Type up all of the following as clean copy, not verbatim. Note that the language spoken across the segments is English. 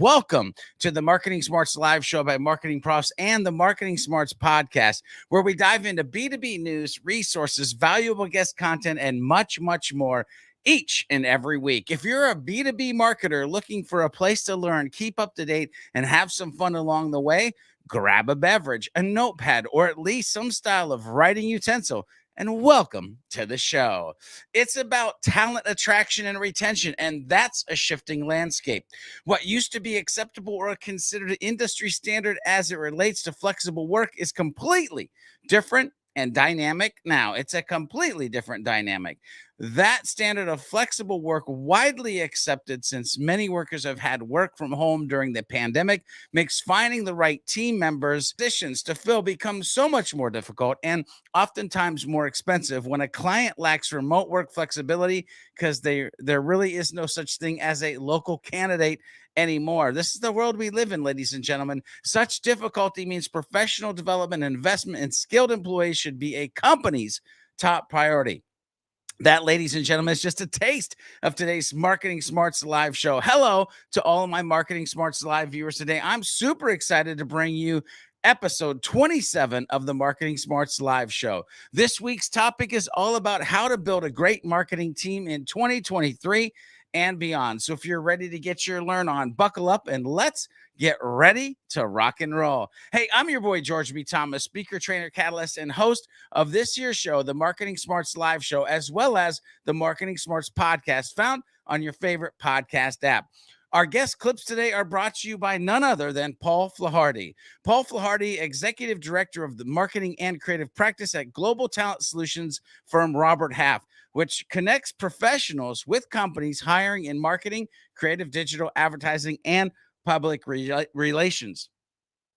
Welcome to the Marketing Smarts live show by MarketingProfs and the Marketing Smarts podcast, where we dive into B2B news, resources, valuable guest content, and much, much more each and every week. If you're a B2B marketer looking for a place to learn, keep up to date, and have some fun along the way, grab a beverage, a notepad, or at least some style of writing utensil, and welcome to the show. It's about talent attraction and retention, and that's a shifting landscape. What used to be acceptable or considered industry standard as it relates to flexible work is completely different and dynamic now. It's a completely different dynamic. That standard of flexible work, widely accepted since many workers have had work from home during the pandemic, makes finding the right team members positions to fill become so much more difficult and oftentimes more expensive when a client lacks remote work flexibility, because there really is no such thing as a local candidate anymore. This is the world we live in, ladies and gentlemen. Such difficulty means professional development and investment in skilled employees should be a company's top priority. That, ladies and gentlemen, is just a taste of today's Marketing Smarts live show. Hello to all of my Marketing Smarts live viewers today. I'm super excited to bring you episode 27 of the Marketing Smarts live show. This week's topic is all about how to build a great marketing team in 2023 and beyond. So if you're ready to get your learn on, buckle up and let's get ready to rock and roll. Hey, I'm your boy, George B. Thomas, speaker, trainer, catalyst, and host of this year's show, the Marketing Smarts live show, as well as the Marketing Smarts podcast, found on your favorite podcast app. Our guest clips today are brought to you by none other than Paul Flaharty. Paul Flaharty, Executive Director of the Marketing and Creative Practice at global talent solutions firm Robert Half, which connects professionals with companies hiring in marketing, creative, digital advertising, and public relations.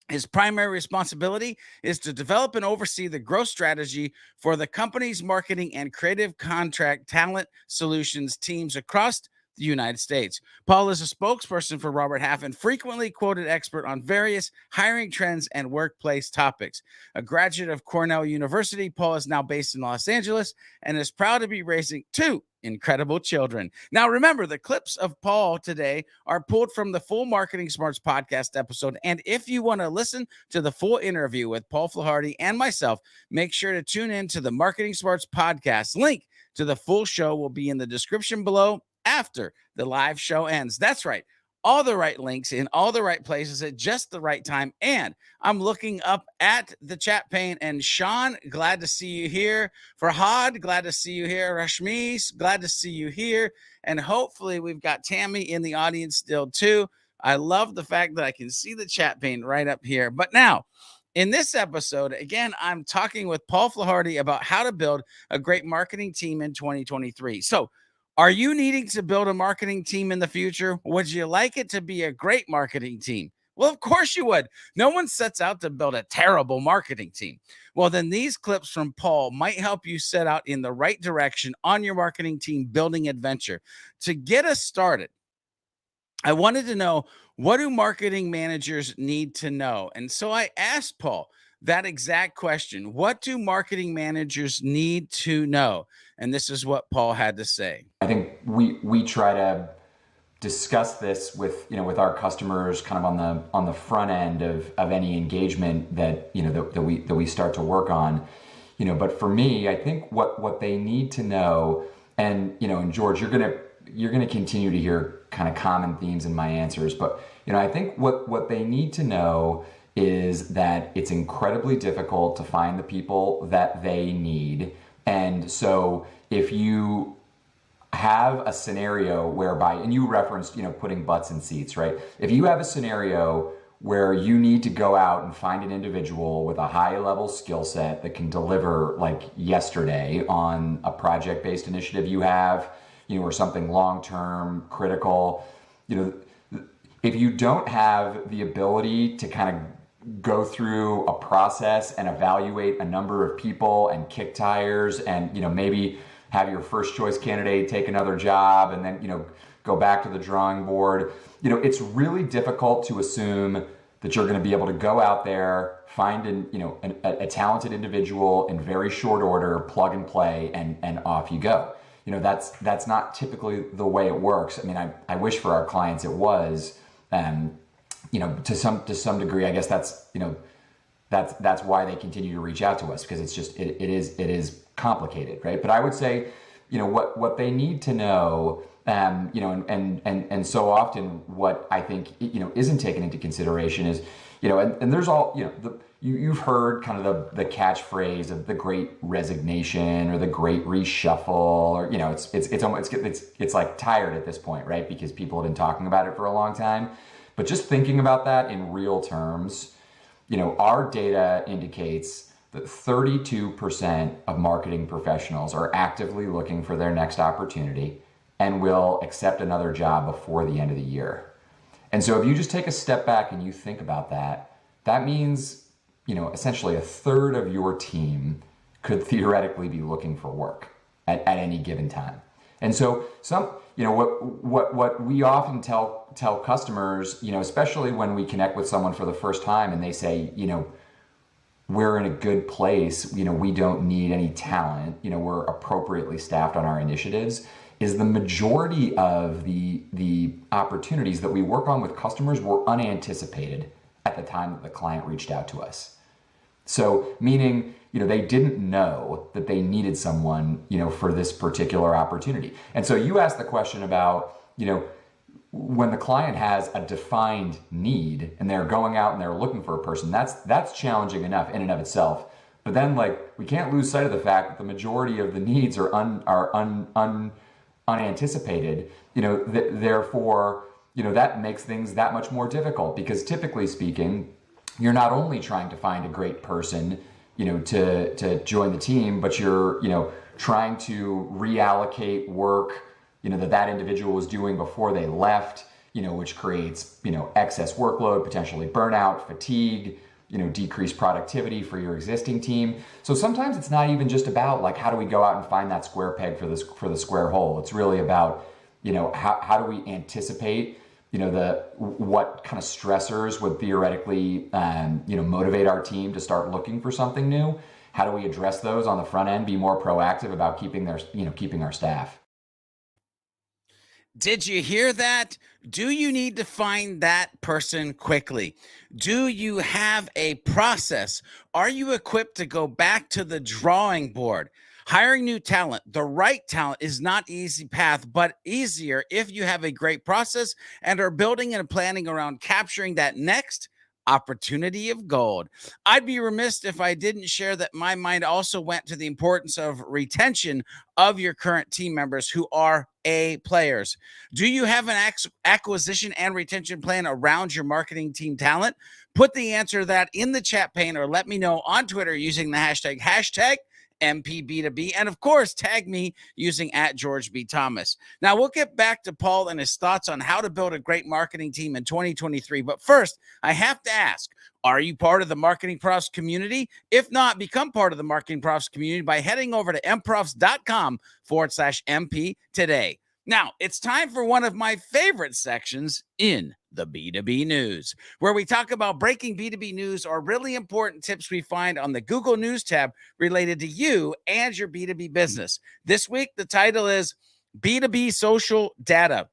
His primary responsibility is to develop and oversee the growth strategy for the company's marketing and creative contract talent solutions teams across the United States. Paul is a spokesperson for Robert Half and frequently quoted expert on various hiring trends and workplace topics. A graduate of Cornell University, Paul is now based in Los Angeles and is proud to be raising two incredible children. Now, remember, the clips of Paul today are pulled from the full Marketing Smarts podcast episode. And if you want to listen to the full interview with Paul Flaharty and myself, make sure to tune in to the Marketing Smarts podcast. Link to the full show will be in the description below after the live show ends. That's right. All the right links in all the right places at just the right time. And I'm looking up at the chat pane, and Sean, glad to see you here. Farhad, glad to see you here. Rashmi, glad to see you here. And hopefully we've got Tammy in the audience still too. I love the fact that I can see the chat pane right up here. But now, in this episode, again, I'm talking with Paul Flaharty about how to build a great marketing team in 2023. So, are you needing to build a marketing team in the future? Would you like it to be a great marketing team? Well, of course you would. No one sets out to build a terrible marketing team. Well, then these clips from Paul might help you set out in the right direction on your marketing team building adventure. To get us started, I wanted to know, what do marketing managers need to know? And so I asked Paul that exact question. What do marketing managers need to know? And this is what Paul had to say. I think we try to discuss this with our customers kind of on the front end of any engagement that that we start to work on. But for me, I think what they need to know, and and George, you're gonna continue to hear kind of common themes in my answers, but I think what they need to know is that it's incredibly difficult to find the people that they need. And so if you have a scenario whereby, and you referenced, putting butts in seats, right? If you have a scenario where you need to go out and find an individual with a high level skill set that can deliver like yesterday on a project-based initiative you have, or something long-term critical, if you don't have the ability to kind of go through a process and evaluate a number of people and kick tires and maybe have your first choice candidate take another job and then go back to the drawing board, it's really difficult to assume that you're going to be able to go out there, find a talented individual in very short order, plug and play, and off you go. That's not typically the way it works. I mean, I wish for our clients it was, To some degree, I guess that's why they continue to reach out to us, because it's just it is complicated, right? But I would say, what they need to know, and so often what I think isn't taken into consideration is, and there's all you've heard kind of the catchphrase of the Great Resignation or the Great Reshuffle, or it's like tired at this point, right? Because people have been talking about it for a long time. But just thinking about that in real terms, our data indicates that 32% of marketing professionals are actively looking for their next opportunity and will accept another job before the end of the year. And so if you just take a step back and you think about that, that means, essentially a third of your team could theoretically be looking for work at any given time. And so what we often tell customers, especially when we connect with someone for the first time and they say, we're in a good place, we don't need any talent, we're appropriately staffed on our initiatives, is the majority of the opportunities that we work on with customers were unanticipated at the time that the client reached out to us. So meaning, they didn't know that they needed someone, for this particular opportunity. And so you asked the question about, when the client has a defined need and they're going out and they're looking for a person, that's challenging enough in and of itself. But then, we can't lose sight of the fact that the majority of the needs are unanticipated. Therefore, that makes things that much more difficult, because typically speaking, you're not only trying to find a great person, to join the team, but you're, trying to reallocate work, that individual was doing before they left, which creates, excess workload, potentially burnout, fatigue, decreased productivity for your existing team. So sometimes it's not even just about how do we go out and find that square peg for the square hole. It's really about, how do we anticipate, what kind of stressors would theoretically, motivate our team to start looking for something new? How do we address those on the front end, be more proactive about keeping our staff? Did you hear that? Do you need to find that person quickly? Do you have a process? Are you equipped to go back to the drawing board? Hiring new talent, the right talent, is not easy path, but easier if you have a great process and are building and planning around capturing that next opportunity of gold. I'd be remiss if I didn't share that my mind also went to the importance of retention of your current team members who are A players. Do you have an acquisition and retention plan around your marketing team talent? Put the answer to that in the chat pane, or let me know on Twitter using the hashtag MPB2B, and of course, tag me using @GeorgeB.Thomas. Now, we'll get back to Paul and his thoughts on how to build a great marketing team in 2023. But first, I have to ask, are you part of the Marketing Profs community? If not, become part of the Marketing Profs community by heading over to mprofs.com/MP today. Now, it's time for one of my favorite sections in the B2B News, where we talk about breaking B2B news or really important tips we find on the Google News tab related to you and your B2B business. This week, the title is B2B Social Data: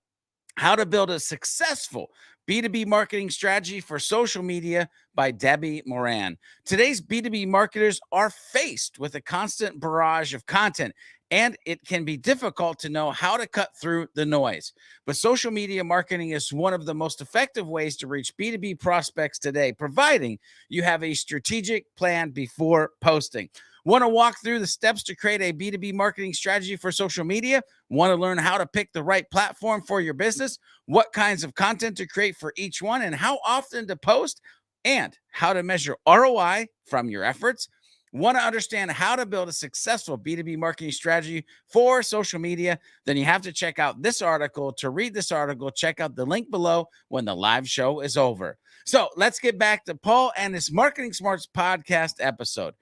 How to Build a Successful B2B Marketing Strategy for Social Media by Debbie Moran. Today's B2B marketers are faced with a constant barrage of content, and it can be difficult to know how to cut through the noise. But social media marketing is one of the most effective ways to reach B2B prospects today, providing you have a strategic plan before posting. Want to walk through the steps to create a B2B marketing strategy for social media? Want to learn how to pick the right platform for your business, what kinds of content to create for each one, and how often to post, and how to measure ROI from your efforts? Want to understand how to build a successful B2B marketing strategy for social media? Then you have to check out this article. To read this article, check out the link below when the live show is over. So let's get back to Paul and his Marketing Smarts podcast episode.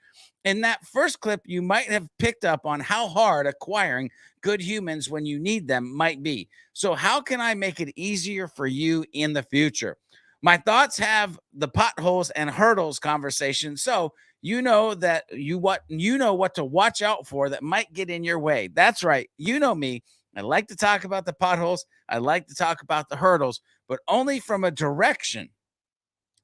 In that first clip, you might have picked up on how hard acquiring good humans when you need them might be. So how can I make it easier for you in the future? My thoughts have the potholes and hurdles conversation, so you know what to watch out for that might get in your way. That's right. You know me. I like to talk about the potholes. I like to talk about the hurdles, but only from a direction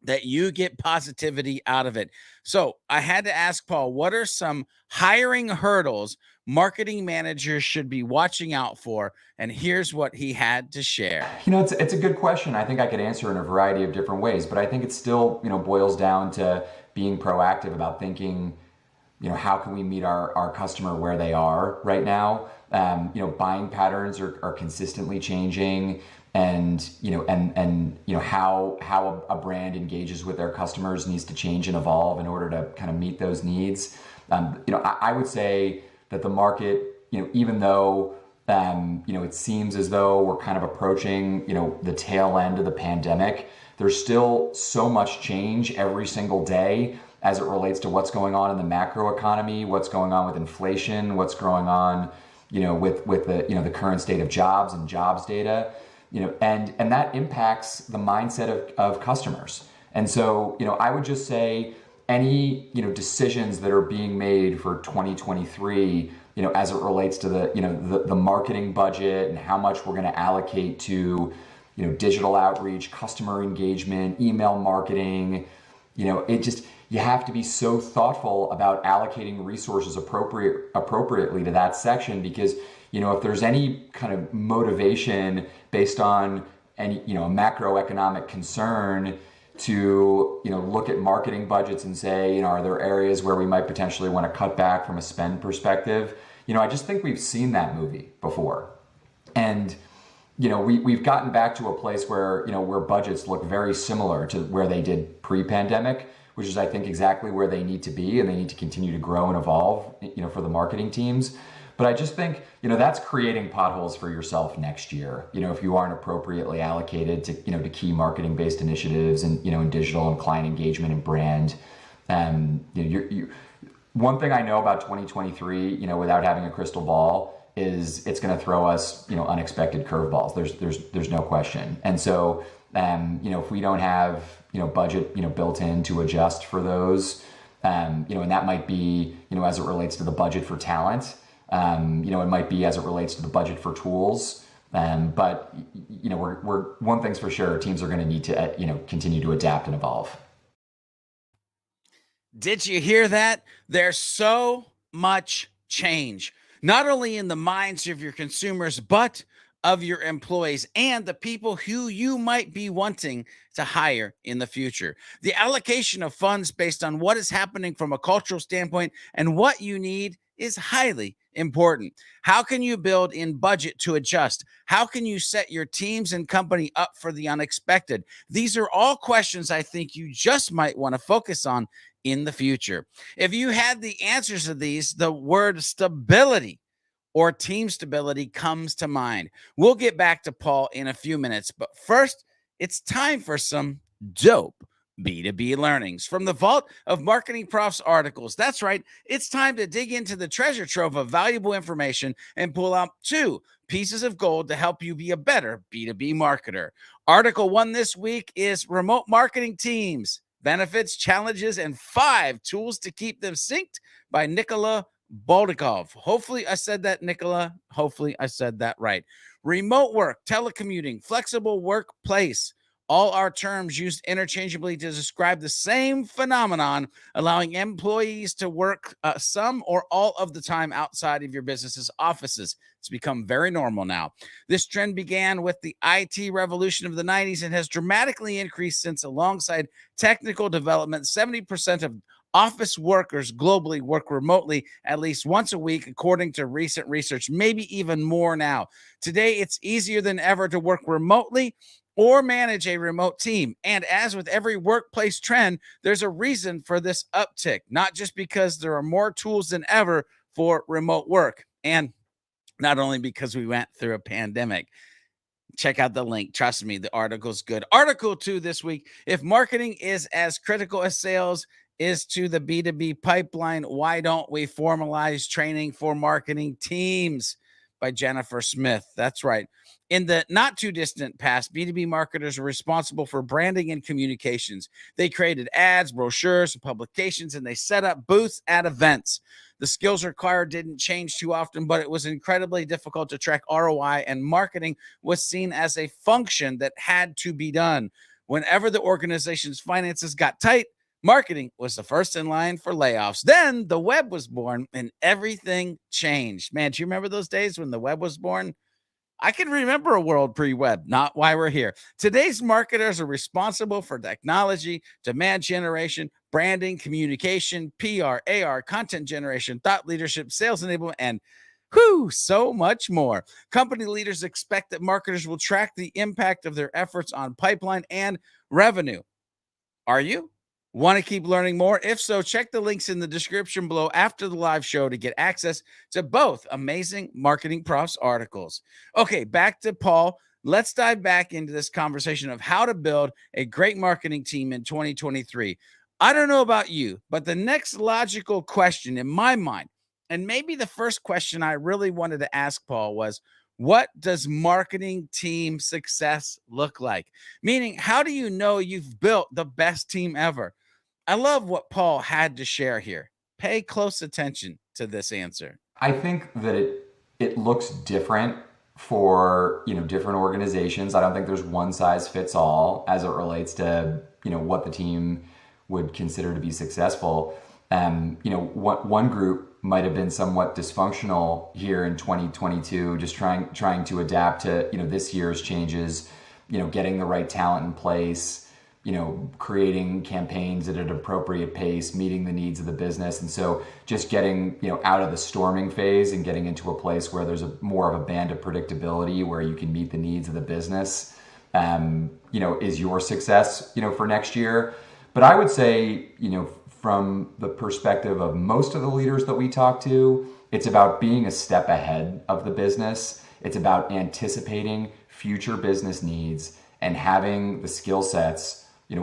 that you get positivity out of it. So I had to ask Paul, what are some hiring hurdles marketing managers should be watching out for? And here's what he had to share. It's a good question. I think I could answer in a variety of different ways, but I think it still, boils down to being proactive about thinking, how can we meet our customer where they are right now? Buying patterns are consistently changing, and how a brand engages with their customers needs to change and evolve in order to kind of meet those needs. I would say that the market, even though it seems as though we're kind of approaching, the tail end of the pandemic, there's still so much change every single day as it relates to what's going on in the macro economy, what's going on with inflation, what's going on, with the current state of jobs and jobs data, and that impacts the mindset of customers. And so, I would just say any, decisions that are being made for 2023, as it relates to the marketing budget and how much we're going to allocate to, digital outreach, customer engagement, email marketing, you have to be so thoughtful about allocating resources appropriately to that section, because, if there's any kind of motivation based on any, macroeconomic concern to, look at marketing budgets and say, are there areas where we might potentially want to cut back from a spend perspective? I just think we've seen that movie before. And, we've gotten back to a place where, where budgets look very similar to where they did pre-pandemic, which is, I think, exactly where they need to be, and they need to continue to grow and evolve, for the marketing teams. But I just think, that's creating potholes for yourself next year, if you aren't appropriately allocated to, to key marketing-based initiatives and, in digital and client engagement and brand. One thing I know about 2023, without having a crystal ball, is it's going to throw us, unexpected curveballs. There's no question. And so, if we don't have, budget, built in to adjust for those, and that might be, as it relates to the budget for talent, it might be as it relates to the budget for tools. But, we're one thing's for sure, teams are going to need to, continue to adapt and evolve. Did you hear that? There's so much change, not only in the minds of your consumers, but of your employees and the people who you might be wanting to hire in the future. The allocation of funds based on what is happening from a cultural standpoint and what you need is highly important. How can you build in budget to adjust? How can you set your teams and company up for the unexpected? These are all questions I think you just might want to focus on in the future. If you had the answers to these, the word stability or team stability comes to mind. We'll get back to Paul in a few minutes, but first, it's time for some dope B2B learnings from the vault of MarketingProfs articles. That's right, it's time to dig into the treasure trove of valuable information and pull out 2 pieces of gold to help you be a better B2B marketer. Article 1 this week is Remote Marketing Teams, Benefits, Challenges, and 5 Tools to Keep Them Synced by Nicola Boldikov. Hopefully I said that, Nicola. Hopefully I said that right. Remote work, telecommuting, flexible workplace. All are terms used interchangeably to describe the same phenomenon, allowing employees to work some or all of the time outside of your business's offices. It's become very normal now. This trend began with the IT revolution of the 90s and has dramatically increased since. Alongside technical development, 70% of office workers globally work remotely at least once a week, according to recent research, maybe even more now. Today, it's easier than ever to work remotely or manage a remote team. And as with every workplace trend, there's a reason for this uptick, not just because there are more tools than ever for remote work, and not only because we went through a pandemic. Check out the link. Trust me, the article's good. Article 2 this week: if marketing is as critical as sales is to the B2B pipeline, why don't we formalize training for marketing teams? by Jennifer Smith. That's right. In the not too distant past, B2B marketers were responsible for branding and communications. They created ads, brochures, and publications, and they set up booths at events. The skills required didn't change too often, but it was incredibly difficult to track ROI, and marketing was seen as a function that had to be done. Whenever the organization's finances got tight, marketing was the first in line for layoffs. Then the web was born and everything changed. Man, do you remember those days when the web was born? I can remember a world pre-web, not why we're here. Today's marketers are responsible for technology, demand generation, branding, communication, PR, AR, content generation, thought leadership, sales enablement, and so much more. Company leaders expect that marketers will track the impact of their efforts on pipeline and revenue. Are you? Want to keep learning more? If so, check the links in the description below after the live show to get access to both amazing Marketing Profs articles. Okay, back to Paul. Let's dive back into this conversation of how to build a great marketing team in 2023. I don't know about you, but the next logical question in my mind, and maybe the first question I really wanted to ask Paul, was, what does marketing team success look like? Meaning, how do you know you've built the best team ever? I love what Paul had to share here. Pay close attention to this answer. I think that it looks different for different organizations. I don't think there's one size fits all as it relates to what the team would consider to be successful. One group might have been somewhat dysfunctional here in 2022, just trying to adapt to this year's changes, getting the right talent in place, creating campaigns at an appropriate pace, meeting the needs of the business. And so just getting, out of the storming phase and getting into a place where there's more of a band of predictability where you can meet the needs of the business, is your success, for next year. But I would say, from the perspective of most of the leaders that we talk to, it's about being a step ahead of the business. It's about anticipating future business needs and having the skill sets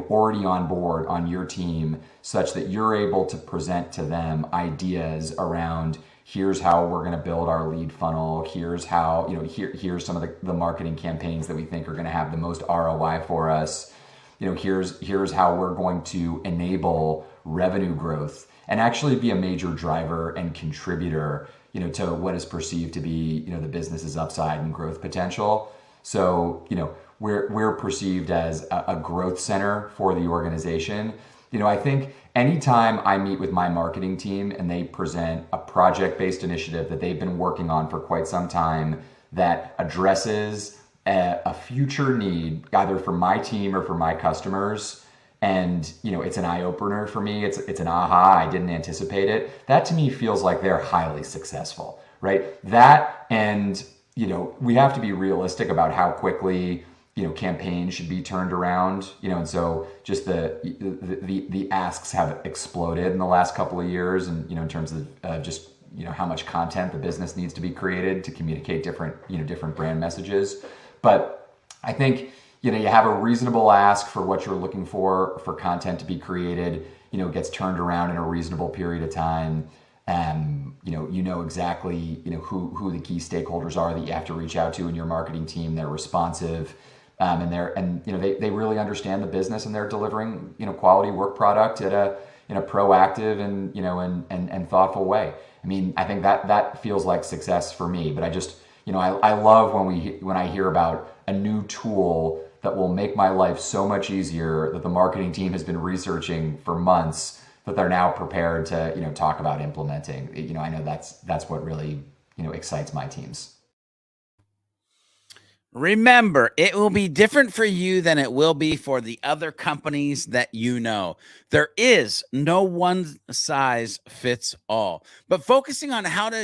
already on board on your team such that you're able to present to them ideas around, here's how we're going to build our lead funnel. Here's how, here's some of the marketing campaigns that we think are going to have the most ROI for us. Here's how we're going to enable revenue growth and actually be a major driver and contributor, to what is perceived to be, the business's upside and growth potential. So, we're perceived as a growth center for the organization. I think anytime I meet with my marketing team and they present a project-based initiative that they've been working on for quite some time that addresses a future need, either for my team or for my customers, and it's an eye-opener for me, it's an aha, I didn't anticipate it, that to me feels like they're highly successful, right? That, and we have to be realistic about how quickly campaigns should be turned around, and so just the asks have exploded in the last couple of years, and in terms of just how much content the business needs to be created to communicate different brand messages. But I think you have a reasonable ask for what you're looking for content to be created, gets turned around in a reasonable period of time. Exactly who the key stakeholders are that you have to reach out to in your marketing team. They're responsive, and they really understand the business, and they're delivering quality work product in a proactive and thoughtful way. I mean, I think that feels like success for me. But I just I love when I hear about a new tool that will make my life so much easier that the marketing team has been researching for months, that they're now prepared to talk about implementing. I know that's what really excites my teams. Remember, it will be different for you than it will be for the other companies that you know. There is no one size fits all, but focusing on how do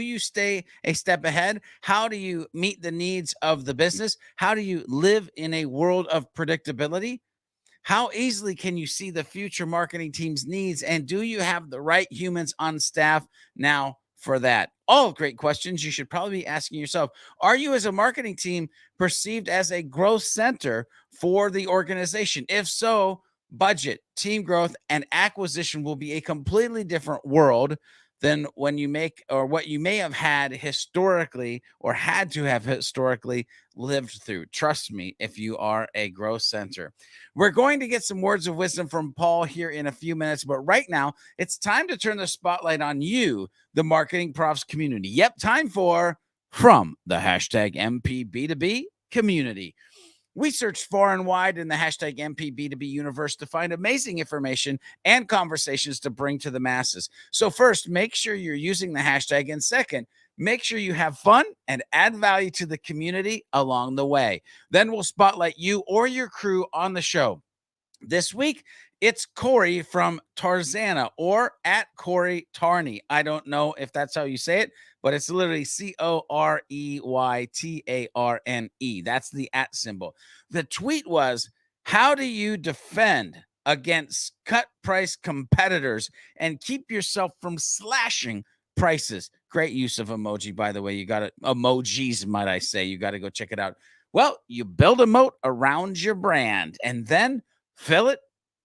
you stay a step ahead? How do you meet the needs of the business? How do you live in a world of predictability? How easily can you see the future marketing team's needs? And do you have the right humans on staff now for that? All great questions you should probably be asking yourself. Are you, as a marketing team, perceived as a growth center for the organization? If so, budget, team growth, and acquisition will be a completely different world than when you make, or what you may have had historically, or had to have historically lived through. Trust me, if you are a growth center. We're going to get some words of wisdom from Paul here in a few minutes, but right now it's time to turn the spotlight on you, the Marketing Profs community. Yep, time for From the hashtag MPB2B community. We searched far and wide in the hashtag MPB2B universe to find amazing information and conversations to bring to the masses. So first, make sure you're using the hashtag. And second, make sure you have fun and add value to the community along the way. Then we'll spotlight you or your crew on the show. This week, it's Corey from Tarzana, or at Corey Tarney. I don't know if that's how you say it, but it's literally COREYTARNE. That's the at symbol. The tweet was, how do you defend against cut price competitors and keep yourself from slashing prices? Great use of emoji, by the way. You got it. Emojis, might I say. You got to go check it out. Well, you build a moat around your brand and then fill it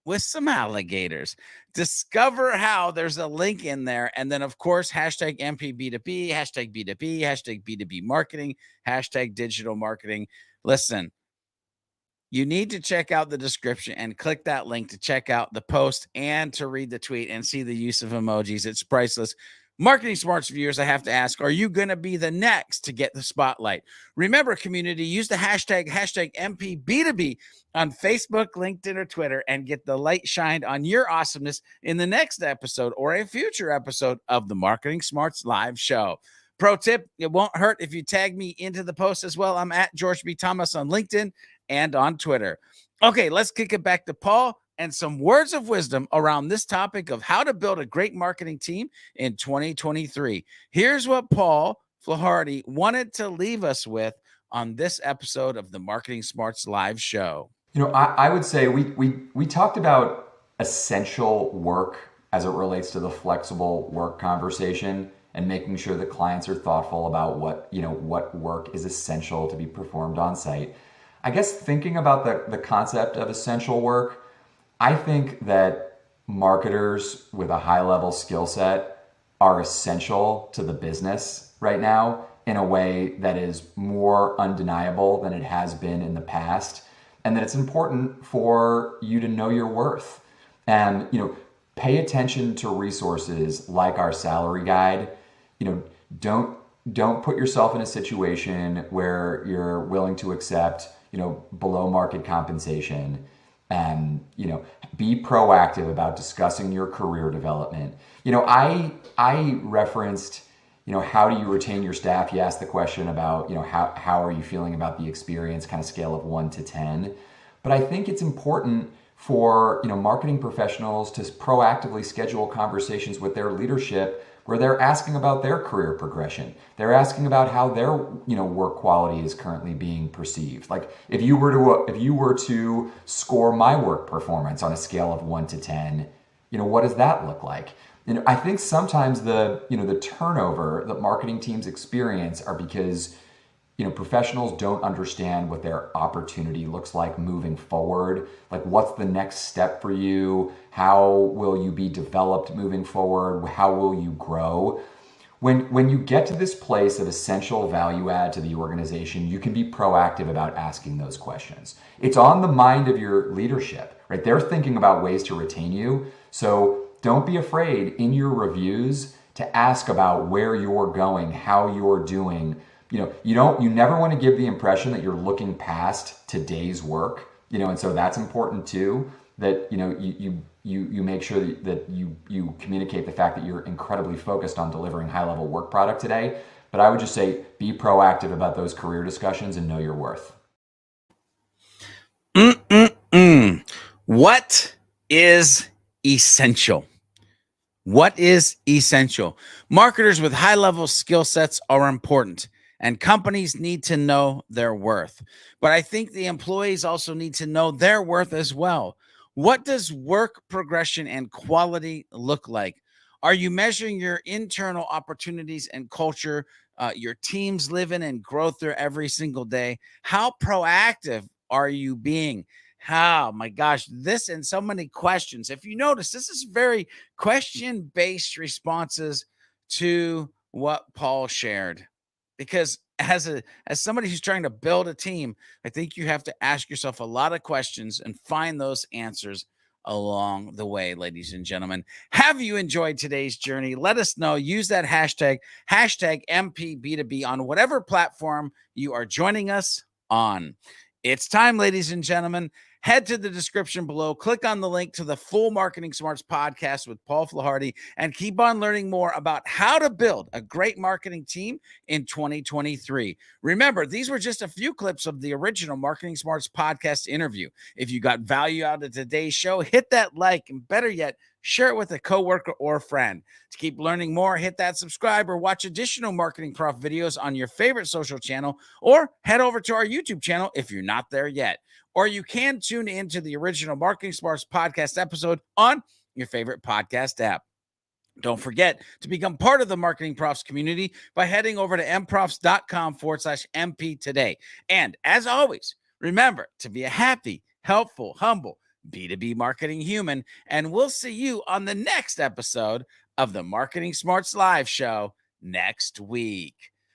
with some alligators. Discover how. There's a link in there. And then, of course, hashtag MPB2B, hashtag B2B, hashtag B2B marketing, hashtag digital marketing. Listen, you need to check out the description and click that link to check out the post and to read the tweet and see the use of emojis. It's priceless. Marketing Smarts viewers, I have to ask, are you going to be the next to get the spotlight? Remember, community, use the hashtag MPB2B on Facebook, LinkedIn, or Twitter and get the light shined on your awesomeness in the next episode or a future episode of the Marketing Smarts live show. Pro tip, it won't hurt if you tag me into the post as well. I'm at George B. Thomas on LinkedIn and on Twitter. Okay, let's kick it back to Paul and some words of wisdom around this topic of how to build a great marketing team in 2023. Here's what Paul Flaharty wanted to leave us with on this episode of the Marketing Smarts live show. I would say we talked about essential work as it relates to the flexible work conversation and making sure that clients are thoughtful about what work is essential to be performed on site. I guess thinking about the concept of essential work, I think that marketers with a high level skill set are essential to the business right now in a way that is more undeniable than it has been in the past. And that it's important for you to know your worth and, pay attention to resources like our salary guide. Don't put yourself in a situation where you're willing to accept, below market compensation. And, be proactive about discussing your career development. I referenced, how do you retain your staff? You asked the question about, how are you feeling about the experience, kind of scale of 1 to 10. But I think it's important for, marketing professionals to proactively schedule conversations with their leadership where they're asking about their career progression. They're asking about how their, work quality is currently being perceived. Like if you were to score my work performance on a scale of 1 to 10, what does that look like? I think sometimes the turnover that marketing teams experience are because, professionals don't understand what their opportunity looks like moving forward. Like what's the next step for you? How will you be developed moving forward? How will you grow? When you get to this place of essential value add to the organization, you can be proactive about asking those questions. It's on the mind of your leadership, right? They're thinking about ways to retain you. So don't be afraid in your reviews to ask about where you're going, how you're doing. You never want to give the impression that you're looking past today's work, and so that's important too, that, you make sure that you communicate the fact that you're incredibly focused on delivering high level work product today. But I would just say, be proactive about those career discussions and know your worth. What is essential? What is essential? Marketers with high level skill sets are important. And companies need to know their worth. But I think the employees also need to know their worth as well. What does work progression and quality look like? Are you measuring your internal opportunities and culture, your teams live in and grow through every single day? How proactive are you being? Oh my gosh, this and so many questions. If you notice, this is very question-based responses to what Paul shared. Because as somebody who's trying to build a team, I think you have to ask yourself a lot of questions and find those answers along the way, ladies and gentlemen. Have you enjoyed today's journey? Let us know. Use that hashtag MPB2B on whatever platform you are joining us on. It's time, ladies and gentlemen. Head to the description below, click on the link to the full Marketing Smarts podcast with Paul Flaharty, and keep on learning more about how to build a great marketing team in 2023. Remember, these were just a few clips of the original Marketing Smarts podcast interview. If you got value out of today's show, hit that like, and better yet, share it with a coworker or friend. To keep learning more, hit that subscribe or watch additional Marketing Prof videos on your favorite social channel, or head over to our YouTube channel if you're not there yet. Or you can tune into the original Marketing Smarts podcast episode on your favorite podcast app. Don't forget to become part of the Marketing Profs community by heading over to mprofs.com/MP today. And as always, remember to be a happy, helpful, humble B2B marketing human. And we'll see you on the next episode of the Marketing Smarts Live Show next week.